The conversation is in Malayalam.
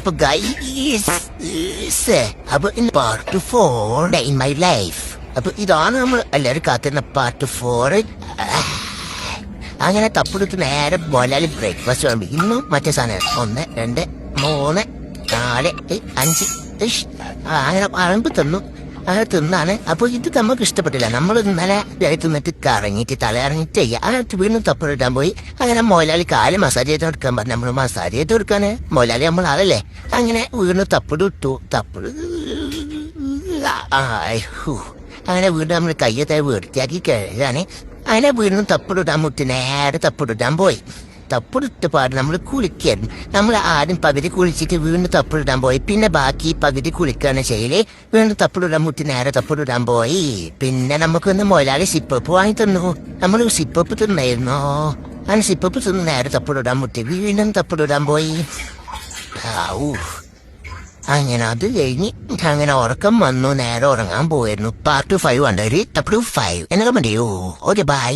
അപ്പൊ ഗൈസ് അപ്പൊ in part 4 in my life. അപ്പൊ ഇതാണ് നമ്മൾ എല്ലാവരും കാത്തിരുന്ന പാർട്ട് 4. അങ്ങനെ തപ്പെടുത്ത് നേരെ മോലാലി ബ്രേക്ക്ഫാസ്റ്റ് വേണം. ഇന്നും മറ്റേ സാധനം 1 2 3 4 5 അങ്ങനെ അഴമ്പ് തന്നു. അങ്ങനെ തിന്നാണ്. അപ്പൊ ഇത് നമുക്ക് ഇഷ്ടപ്പെട്ടില്ല. നമ്മൾ ഇന്നലെ തിന്നിട്ട് കറങ്ങിയിട്ട് തലയിറങ്ങിട്ട് അങ്ങനെ വീണ്ടും തപ്പടിട്ടാൻ പോയി. അങ്ങനെ മോലാലി കാല് മസാജ് ചെയ്ത് കൊടുക്കാൻ പറഞ്ഞു. നമ്മൾ മസാജ് ചെയ്ത് കൊടുക്കാന് മോലാലി നമ്മൾ ആളല്ലേ. അങ്ങനെ വീണ്ടും തപ്പട് ഇട്ടു. തപ്പട് അങ്ങനെ വീണ്ടും നമ്മൾ കയ്യത്തെ വൃത്തിയാക്കി കഴുകാണ്. അങ്ങനെ വീണ്ടും തപ്പടിട്ടാൻ മുട്ടി നേരെ തപ്പടിട്ടാൻ പോയി. തപ്പിടിട്ട് പാട് നമ്മൾ കുളിക്കായിരുന്നു. നമ്മൾ ആദ്യം പകുതി കുളിച്ചിട്ട് വീണ്ടും തപ്പിടാൻ പോയി. പിന്നെ ബാക്കി പകുതി കുളിക്കാണ് ചെയ്യല്. വീണ്ടും തപ്പിടാൻ മുട്ടി നേരെ തപ്പിടാൻ പോയി. പിന്നെ നമുക്കൊന്ന് മൊലാളി സിപ്പപ്പ് വാങ്ങി തന്നു. നമ്മൾ സിപ്പപ്പ് തിന്നായിരുന്നോ? അങ്ങനെ സിപ്പപ്പ് തിന്ന് നേരെ തപ്പിടാൻ മുട്ടി വീണ്ടും തപ്പിടാൻ പോയി. അങ്ങനെ അത് കഴിഞ്ഞ് അങ്ങനെ ഉറക്കം വന്നു. നേരെ ഉറങ്ങാൻ പോയിരുന്നു. പാർട്ട് 5 ഉണ്ട്. ഒരു തപ്പിടു 5 എന്നൊക്കെ മതിയോ? Okay bye.